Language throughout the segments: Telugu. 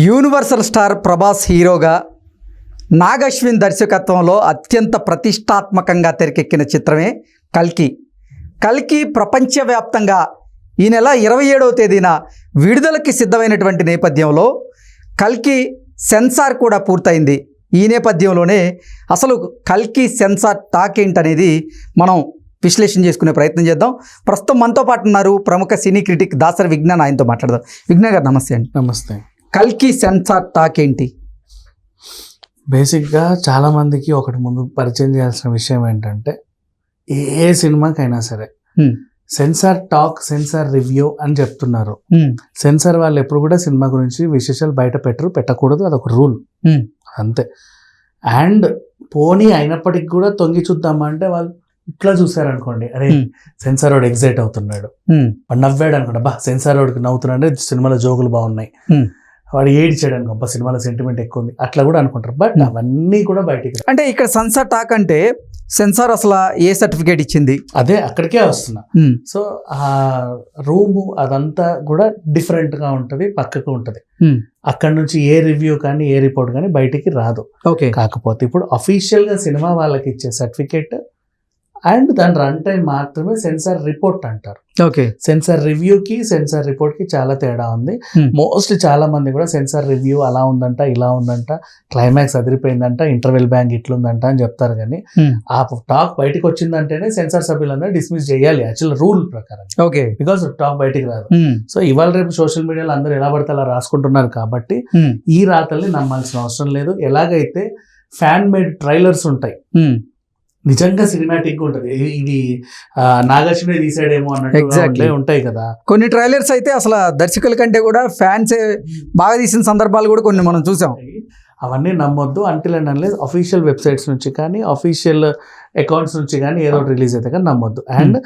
యూనివర్సల్ స్టార్ ప్రభాస్ హీరోగా నాగ్ అశ్విన్ దర్శకత్వంలో అత్యంత ప్రతిష్టాత్మకంగా తెరకెక్కిన చిత్రమే కల్కి. కల్కి ప్రపంచవ్యాప్తంగా ఈ నెల 27వ తేదీన విడుదలకి సిద్ధమైనటువంటి నేపథ్యంలో కల్కి సెన్సార్ కూడా పూర్తయింది. ఈ నేపథ్యంలోనే అసలు కల్కి సెన్సార్ టాక్ ఏంటనేది మనం విశ్లేషణ చేసుకునే ప్రయత్నం చేద్దాం. ప్రస్తుతం మనతో పాటు ఉన్నారు ప్రముఖ సినీ క్రిటిక్ దాసరి విజ్ఞాన్. ఆయనతో మాట్లాడదాం. విజ్ఞాన్ గారు నమస్తే అండి. నమస్తే. కల్కి సెన్సార్ టాక్ ఏంటి? బేసిక్గా చాలామందికి ఒకటి ముందు పరిచయం చేయాల్సిన విషయం ఏంటంటే, ఏ సినిమాకైనా సరే సెన్సార్ టాక్, సెన్సార్ రివ్యూ అని చెప్తున్నారు. సెన్సార్ వాళ్ళు ఎప్పుడు కూడా సినిమా గురించి విశేషాలు బయట పెట్టకూడదు, అదొక రూల్ అంతే. అండ్ పోనీ అయినప్పటికి కూడా తొంగి చూద్దామా అంటే వాళ్ళు ఇట్లా చూసారనుకోండి, అరే సెన్సార్ వాడు ఎగ్జైట్ అవుతున్నాడు, వాడు నవ్వాడు అనుకోండి, బా సెన్సార్ వాడికి నవ్వుతున్నాడు, సినిమాలో జోకులు బాగున్నాయి, వాడు ఏడిచాడు అనుకో, సినిమాలో సెంటిమెంట్ ఎక్కువ ఉంది, అట్లా కూడా అనుకుంటారు. బట్ అవన్నీ కూడా బయటికి అంటే ఇక్కడ సెన్సార్ టాక్ అంటే సెన్సార్ అసలు ఏ సర్టిఫికేట్ ఇచ్చింది, అదే అక్కడికే వస్తున్నా. సో ఆ రూము అదంతా కూడా డిఫరెంట్ గా ఉంటది, పక్కకు ఉంటది. అక్కడ నుంచి ఏ రివ్యూ కానీ ఏ రిపోర్ట్ కానీ బయటికి రాదు. కాకపోతే ఇప్పుడు అఫీషియల్ గా సినిమా వాళ్ళకి ఇచ్చే సర్టిఫికేట్ అండ్ దాని రన్ టైం మాత్రమే సెన్సార్ రిపోర్ట్ అంటారు. సెన్సార్ రివ్యూకి సెన్సార్ రిపోర్ట్ కి చాలా తేడా ఉంది. మోస్ట్లీ చాలా మంది కూడా సెన్సార్ రివ్యూ అలా ఉందంట, ఇలా ఉందంట, క్లైమాక్స్ అదిరిపోయిందంట, ఇంటర్వెల్ బ్యాంక్ ఇట్లుందంట అని చెప్తారు. కానీ ఆ టాక్ బయటకు వచ్చిందంటేనే సెన్సార్ సభ్యులందరూ డిస్మిస్ చేయాలి యాక్చువల్ రూల్ ప్రకారం. బికాస్ టాక్ బయటికి రాదు. సో ఇవాళ రేపు సోషల్ మీడియాలో అందరూ ఎలా పడితే అలా రాసుకుంటున్నారు కాబట్టి ఈ రాతల్ని నమ్మాల్సిన అవసరం లేదు. ఎలాగైతే ఫ్యాన్ మేడ్ ట్రైలర్స్ ఉంటాయి, నిజంగా సినిమాటిక్ ఉంటది, ఇది నాగార్జున తీసాడేమో అన్నట్టు ఉంటాయి కదా. కొన్ని ట్రైలర్స్ అయితే అసలు దర్శకుల కంటే కూడా ఫ్యాన్స్ బాగా తీసిన సందర్భాలు కూడా కొన్ని మనం చూసాం. అవన్నీ నమ్మొద్దు until and unless official websites నుంచి కానీ అఫీషియల్ అకౌంట్స్ నుంచి కానీ ఏదో ఒకటి రిలీజ్ అయితే కానీ నమ్మొద్దు. అండ్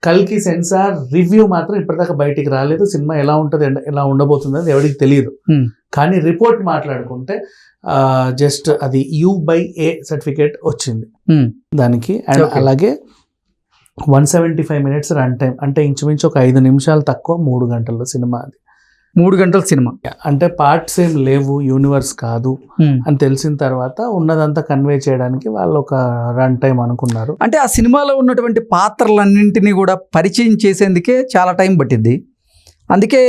కల్కి సెన్సార్ రివ్యూ మాత్రం ఇప్పటిదాకా బయటికి రాలేదు. సినిమా ఎలా ఉంటుంది, ఎలా ఉండబోతుంది అని ఎవరికి తెలియదు. కానీ రిపోర్ట్ మాట్లాడుకుంటే జస్ట్ అది U/A సర్టిఫికేట్ వచ్చింది దానికి. అండ్ అలాగే 175 minutes రన్ టైం, అంటే ఇంచుమించు ఒక 5 నిమిషాలు తక్కువ 3 గంటల్లో సినిమా. అది 3 గంటల సినిమా అంటే పార్ట్స్ ఏం లేవు, యూనివర్స్ కాదు అని తెలిసిన తర్వాత ఉన్నదంతా కన్వే చేయడానికి వాళ్ళు ఒక రన్ టైం అనుకున్నారు. అంటే ఆ సినిమాలో ఉన్నటువంటి పాత్రలన్నింటినీ కూడా పరిచయం చేసేందుకే చాలా టైం పట్టింది. అందుకే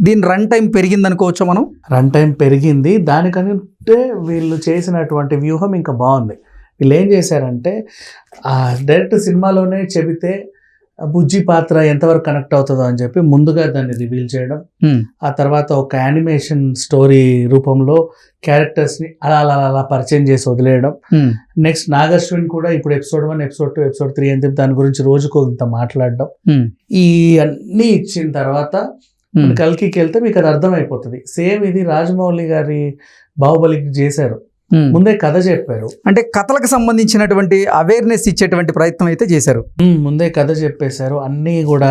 దీని రన్ టైం పెరిగింది అనుకోవచ్చు మనం. రన్ టైం పెరిగింది. దానికంటే వీళ్ళు చేసినటువంటి వ్యూహం ఇంకా బాగుంది. వీళ్ళు ఏం చేశారంటే డైరెక్ట్ సినిమాలోనే చెబితే బుజ్జి పాత్ర ఎంతవరకు కనెక్ట్ అవుతుందో అని చెప్పి ముందుగా దాన్ని రివీల్ చేయడం, ఆ తర్వాత ఒక యానిమేషన్ స్టోరీ రూపంలో క్యారెక్టర్స్ని అలా అలా అలా పరిచయం చేసి వదిలేయడం. నెక్స్ట్ నాగార్జున కూడా ఇప్పుడు ఎపిసోడ్ 1, ఎపిసోడ్ 2, ఎపిసోడ్ 3 అని చెప్పి దాని గురించి రోజుకు ఇంత మాట్లాడడం. ఈ అన్నీ ఇచ్చిన తర్వాత కల్కికి వెళ్తే మీకు అది అర్థమైపోతుంది. సేమ్ ఇది రాజమౌళి గారి బాహుబలికి చేశారు. ముందే కథ చెప్పారు, అంటే కథలకు సంబంధించినటువంటి అవేర్నెస్ ఇచ్చేటువంటి ప్రయత్నం అయితే చేశారు. ముందే కథ చెప్పేశారు అన్నీ కూడా.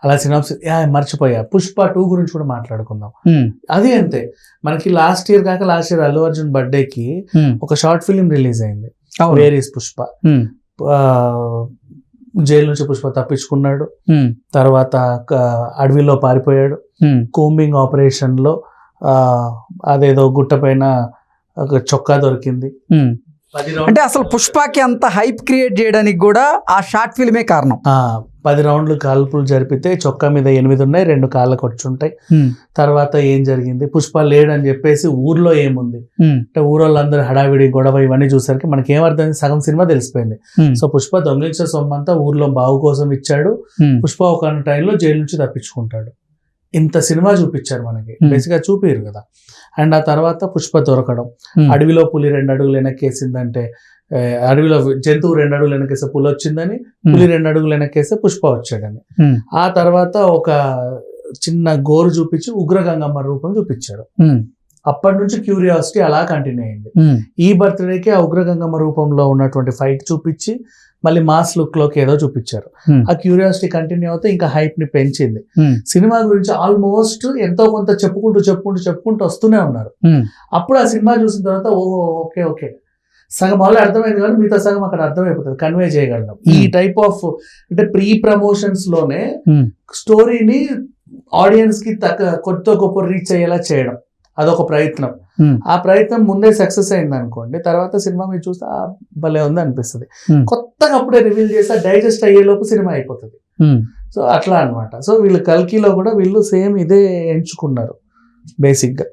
అలా సినాప్సిస్ మర్చిపోయా, పుష్ప 2 గురించి కూడా మాట్లాడుకుందాం. అది అంతే, మనకి లాస్ట్ ఇయర్ అల్లు అర్జున్ బర్త్డేకి ఒక షార్ట్ ఫిలిం రిలీజ్ అయింది, వేర్ ఈస్ పుష్ప. జైలు నుంచి పుష్ప తప్పించుకున్నాడు, తర్వాత అడవిలో పారిపోయాడు, కోంబింగ్ ఆపరేషన్ లో అదేదో గుట్ట పైన ఒక చొక్కా దొరికింది. అంటే అసలు పుష్పకి అంత హైప్ క్రియేట్ చేయడానికి కూడా ఆ షార్ట్ ఫిల్మే కారణం. 10 రౌండ్లు కాల్పులు జరిపితే చొక్కా మీద 8 ఉన్నాయి, 2 కాళ్ళకు వచ్చుంటాయి. తర్వాత ఏం జరిగింది, పుష్ప లేడని చెప్పేసి ఊర్లో ఏముంది అంటే ఊరోళ్ళందరూ హడావిడి గొడవ ఇవన్నీ చూసరికి మనకి ఏమర్థమైంది, సగం సినిమా తెలిసిపోయింది. సో పుష్ప దొంగిలించిన సొమ్మంతా ఊర్లో బావు కోసం ఇచ్చాడు, పుష్ప ఒక టైంలో జైలు నుంచి తప్పించుకుంటాడు. ఇంత సినిమా చూపించారు మనకి, బేసిక్గా చూపిరు కదా. అండ్ ఆ తర్వాత పుష్ప దొరకడం, అడవిలో పులి 2 అడుగులు వెనక్కేసిందంటే, అడవిలో జంతువు 2 అడుగులు వెనకేస్తే పులి వచ్చిందని, పులి 2 అడుగులు వెనక్కేస్తే పుష్ప వచ్చాడని. ఆ తర్వాత ఒక చిన్న గోరు చూపించి ఉగ్రగంగమ్మ రూపం చూపించాడు. అప్పటి నుంచి క్యూరియాసిటీ అలా కంటిన్యూ అయింది. ఈ బర్త్డేకి ఆ ఉగ్రగంగమ్మ రూపంలో ఉన్నటువంటి ఫైట్ చూపించి మళ్ళీ మాస్ లుక్ లోకి ఏదో చూపించారు. ఆ క్యూరియాసిటీ కంటిన్యూ అవుతే ఇంకా హైప్ ని పెంచింది. సినిమా గురించి ఆల్మోస్ట్ ఎంతో కొంత చెప్పుకుంటూ వస్తూనే ఉన్నారు. అప్పుడు ఆ సినిమా చూసిన తర్వాత ఓహో ఓకే సగం ఆల్రెడీ అర్థమైంది కానీ మిగతా సగం అక్కడ అర్థమైపోతుంది, కన్వే చేయగలం. ఈ టైప్ ఆఫ్ అంటే ప్రీ ప్రమోషన్స్ లోనే స్టోరీని ఆడియన్స్ కి కొత్త గొప్ప రీచ్ అయ్యేలా చేయడం, అదొక ప్రయత్నం. ఆ ప్రయత్నం ముందే సక్సెస్ అయింది అనుకోండి, తర్వాత సినిమా మీరు చూస్తే భలే ఉంది అనిపిస్తుంది. కొత్తగా అప్పుడే రివీల్ చేస్తే డైజెస్ట్ అయ్యేలోపు సినిమా అయిపోతుంది. సో అట్లా అన్నమాట. సో వీళ్ళు కల్కిలో కూడా వీళ్ళు సేమ్ ఇదే ఎంచుకున్నారు బేసిక్గా.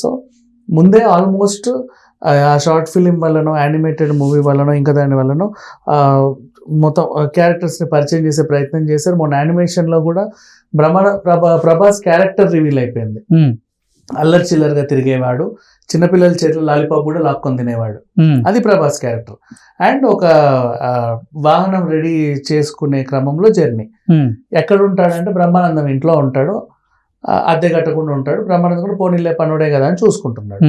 సో ముందే ఆల్మోస్ట్ ఆ షార్ట్ ఫిలిం వల్లనో యానిమేటెడ్ మూవీ వల్లనో ఇంకా దాని వల్లనో మొత్తం క్యారెక్టర్స్ని పరిచయం చేసే ప్రయత్నం చేశారు. మొన్న యానిమేషన్లో కూడా ప్రభాస్ క్యారెక్టర్ రివీల్ అయిపోయింది. అల్లరి చిల్లరగా తిరిగేవాడు, చిన్నపిల్లల చేతిలో లాలీపాప్ కూడా లాక్కొని తినేవాడు, అది ప్రభాస్ క్యారెక్టర్. అండ్ ఒక వాహనం రెడీ చేసుకునే క్రమంలో జర్నీ. ఎక్కడ ఉంటాడంటే బ్రహ్మానందం ఇంట్లో ఉంటాడు, అద్దె కట్టకుండా ఉంటాడు. బ్రహ్మానందం కూడా పోనీలే పనుడే కదా అని చూసుకుంటున్నాడు.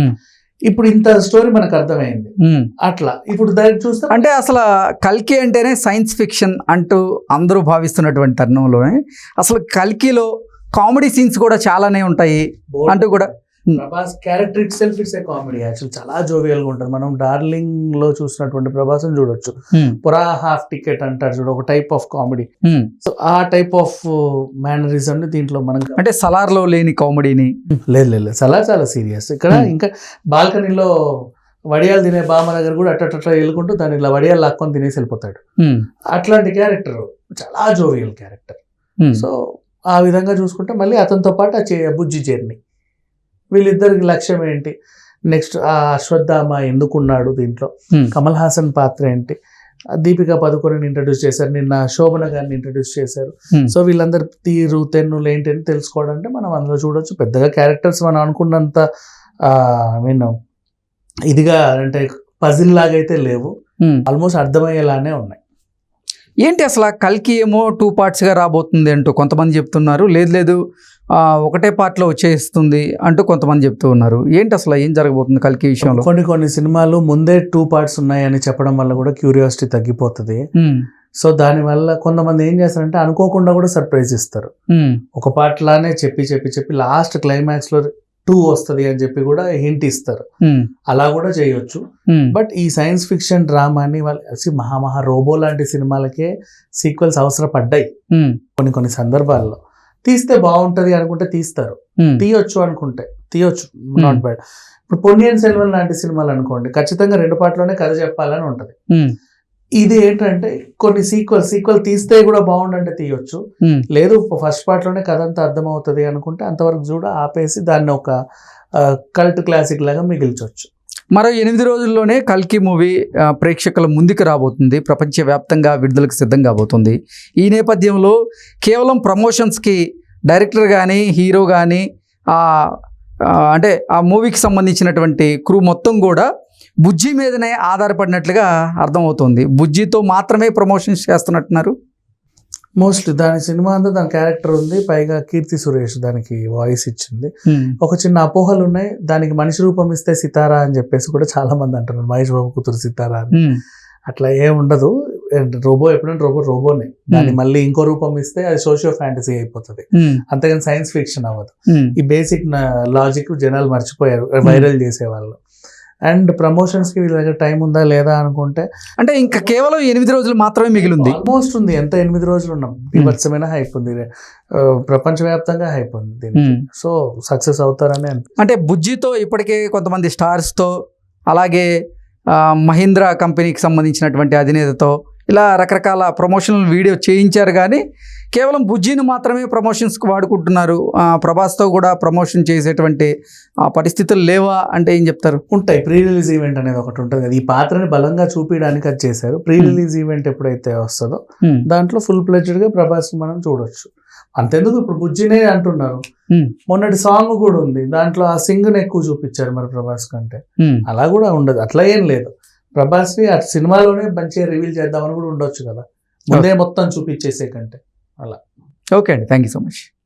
ఇప్పుడు ఇంత స్టోరీ మనకు అర్థమైంది. అట్లా ఇప్పుడు దాన్ని చూస్తే అంటే అసలు కల్కి అంటేనే సైన్స్ ఫిక్షన్ అంటూ అందరూ భావిస్తున్నటువంటి తరుణంలోనే అసలు కల్కిలో కామెడీ సీన్స్ కూడా చాలానే ఉంటాయి అంటూ కూడా Prabhas character it self it's a comedy. Actual చాలా జోవియల్ గా ఉంటుంది. మనం డార్లింగ్ లో చూసినటువంటి ప్రభాస్ చూడొచ్చు. పురా హాఫ్ టికెట్ అంటారు చూడ, ఒక టైప్ ఆఫ్ కామెడీ. సో ఆ టైప్ ఆఫ్ మేనరిజం ని దీంట్లో మనం అంటే సలార్ లో లేని కామెడీని లేదు సలార్ చాలా సీరియస్. ఇక్కడ ఇంకా బాల్కనీలో వడియాలు తినే బామ్మ దగ్గర కూడా అట్లా వెళ్ళుకుంటూ దాన్ని ఇలా వడియాలు లాక్కొని తినేసి వెళ్ళిపోతాడు. అట్లాంటి క్యారెక్టర్ చాలా జోవియల్ క్యారెక్టర్. సో ఆ విధంగా చూసుకుంటే మళ్ళీ అతనితో పాటు బుజ్జి జర్నీ, వీళ్ళిద్దరికి లక్ష్యం ఏంటి, నెక్స్ట్ ఆ అశ్వత్థామ ఎందుకున్నాడు దీంట్లో, కమల్ హాసన్ పాత్ర ఏంటి, దీపికా పదుకొనిని ఇంట్రడ్యూస్ చేశారు, నిన్న శోభన గారిని ఇంట్రడ్యూస్ చేశారు. సో వీళ్ళందరి తీరు తెన్నులు ఏంటి అని తెలుసుకోవడానికి మనం అందులో చూడొచ్చు. పెద్దగా క్యారెక్టర్స్ మనం అనుకున్నంత ఇదిగా అంటే పజిల్ లాగా అయితే లేవు, ఆల్మోస్ట్ అర్థమయ్యేలానే ఉన్నాయి. ఏంటి అసలు కల్కి ఏమో 2 పార్ట్స్గా రాబోతుంది అంటూ కొంతమంది చెప్తున్నారు, లేదు ఒకటే పార్ట్లో వచ్చేస్తుంది అంటూ కొంతమంది చెప్తూ ఉన్నారు. ఏంటి అసలు ఏం జరగబోతుంది కల్కి విషయంలో? కొన్ని సినిమాలు ముందే 2 పార్ట్స్ ఉన్నాయని చెప్పడం వల్ల కూడా క్యూరియాసిటీ తగ్గిపోతుంది. సో దానివల్ల కొంతమంది ఏం చేస్తారంటే అనుకోకుండా కూడా సర్ప్రైజ్ ఇస్తారు. ఒక పార్ట్ లానే చెప్పి లాస్ట్ క్లైమాక్స్ లో 2 వస్తుంది అని చెప్పి కూడా హింట్ ఇస్తారు. అలా కూడా చేయొచ్చు. బట్ ఈ సైన్స్ ఫిక్షన్ డ్రామాని మహా రోబో లాంటి సినిమాలకే సీక్వెల్స్ అవసరపడ్డాయి. కొన్ని సందర్భాల్లో తీస్తే బాగుంటది అనుకుంటే తీస్తారు, తీయొచ్చు అనుకుంటే తీయొచ్చు, నాట్ బ్యాడ్. ఇప్పుడు పొన్నియిన్ సెల్వన్ లాంటి సినిమాలు అనుకోండి, ఖచ్చితంగా 2 పార్ట్లోనే కథ చెప్పాలని ఉంటది. ఇది ఏంటంటే కొన్ని సీక్వెల్ తీస్తే కూడా బాగుండంటే తీయొచ్చు, లేదు ఫస్ట్ పార్ట్ లోనే కథ అంతా అర్థమవుతుంది అనుకుంటే అంతవరకు చూడ ఆపేసి దాన్ని ఒక కల్ట్ క్లాసిక్ లాగా మిగిల్చవచ్చు. మరో 8 రోజుల్లోనే కల్కి మూవీ ప్రేక్షకుల ముందుకు రాబోతుంది, ప్రపంచవ్యాప్తంగా విడుదలకు సిద్ధం కాబోతుంది. ఈ నేపథ్యంలో కేవలం ప్రమోషన్స్కి డైరెక్టర్ కానీ హీరో కానీ అంటే ఆ మూవీకి సంబంధించినటువంటి క్రూ మొత్తం కూడా బుజ్జి మీదనే ఆధారపడినట్లుగా అర్థమవుతుంది. బుజ్జితో మాత్రమే ప్రమోషన్స్ చేస్తున్నట్టున్నారు మోస్ట్లీ. దాని సినిమా అంతా దాని క్యారెక్టర్ ఉంది, పైగా కీర్తి సురేష్ దానికి వాయిస్ ఇచ్చింది. ఒక చిన్న అపోహలు ఉన్నాయి, దానికి మనిషి రూపం ఇస్తే సితారా అని చెప్పేసి కూడా చాలా మంది అంటున్నారు, మహేష్ బాబు కూతురు సితారా అని. అట్లా ఏం ఉండదు, రోబో ఎప్పుడంటే రోబోనే, దాన్ని మళ్ళీ ఇంకో రూపం ఇస్తే అది సోషియో ఫ్యాంటసీ అయిపోతుంది, అంతేగాని సైన్స్ ఫిక్షన్ అవ్వదు. ఈ బేసిక్ లాజిక్ జనాలు మర్చిపోయారు వైరల్ చేసేవాళ్ళు. అండ్ ప్రమోషన్స్కి వీళ్ళ దగ్గర టైం ఉందా లేదా అనుకుంటే, అంటే ఇంకా కేవలం 8 రోజులు మాత్రమే మిగిలింది. ఆల్మోస్ట్ ఉంది, ఎంత 8 రోజులు ఉన్నాం. బీభత్సమైన హైప్ ఉంది, ప్రపంచవ్యాప్తంగా హైప్ ఉంది దీనికి. సో సక్సెస్ అవుతారని అంటే బుజ్జితో ఇప్పటికే కొంతమంది స్టార్స్తో, అలాగే మహీంద్రా కంపెనీకి సంబంధించినటువంటి అధినేతతో ఇలా రకరకాల ప్రమోషనల్ వీడియో చేయించారు, కానీ కేవలం బుజ్జిని మాత్రమే ప్రమోషన్స్కి వాడుకుంటున్నారు. ప్రభాస్తో కూడా ప్రమోషన్ చేసేటువంటి పరిస్థితులు లేవా అంటే ఏం చెప్తారు? ఉంటాయి. ప్రీ రిలీజ్ ఈవెంట్ అనేది ఒకటి ఉంటుంది కదా, ఈ పాత్రని బలంగా చూపించడానికి అది చేశారు. ప్రీ రిలీజ్ ఈవెంట్ ఎప్పుడైతే వస్తుందో దాంట్లో ఫుల్ ప్లెడ్జ్డ్గా ప్రభాస్ మనం చూడొచ్చు. అంతెందుకు ఇప్పుడు బుజ్జినే అంటున్నారు, మొన్నటి సాంగ్ కూడా ఉంది, దాంట్లో ఆ సింగ్ని ఎక్కువ చూపించారు మరి ప్రభాస్ కంటే. అలా కూడా ఉండదు, అట్లా ఏం లేదు. ప్రభాస్ని ఆ సినిమాలోనే మంచిగా రివీల్ చేద్దామని కూడా ఉండొచ్చు కదా, ముందే మొత్తం చూపించేసే కంటే అలా. ఓకే అండి, థ్యాంక్ యూ సో మచ్.